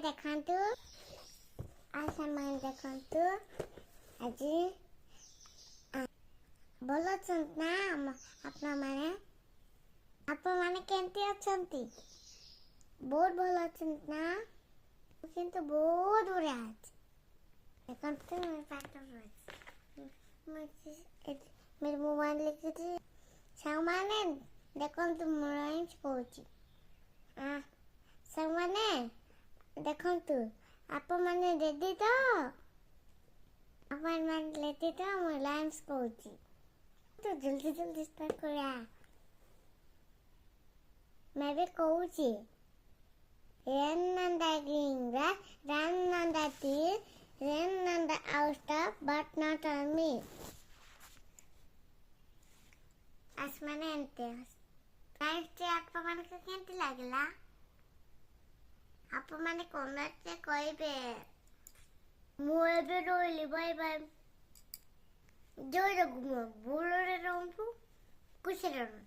ଦେଖନ୍ତୁ ଆଉ ସେମାନେ ଦେଖନ୍ତୁ ଆଜି ଭଲ ଅଛନ୍ତି ନା ଆପଣମାନେ କେମିତି ଅଛନ୍ତି? ବହୁତ ଭଲ ଅଛନ୍ତି ନା? କିନ୍ତୁ ବହୁତ ବଢ଼ିଆ ଅଛି। ଦେଖନ୍ତୁ मेरे मोबाइल लिखिଛି ସାଙ୍ଗମାନେ ଦେଖନ୍ତୁ ମୁଁ ରାଇମ୍ସ କହୁଛି। ସାଙ୍ଗମାନେ ଦେଖନ୍ତୁ ଆପଣମାନେ ରେଡି ତ? ଆପଣମାନେ ରେଡି ତ? ମୁଁ ରାଇମ୍ସ କହୁଛି ତ ଜଲ୍ଦି ଜଲ୍ଦି ଷ୍ଟାର୍ଟ କରିବା। मैं भी कहुची रेन नंदा गिंगा रान नंदा तीर रेन नंदा आउस्टा but not on me। आसमाने एंते राइट आपको केंती लागला आपने कमेंट रे कहबे। मु एबे रोइली बाय बाय जोय रगु मु बुलो रे रहू खुश रहू।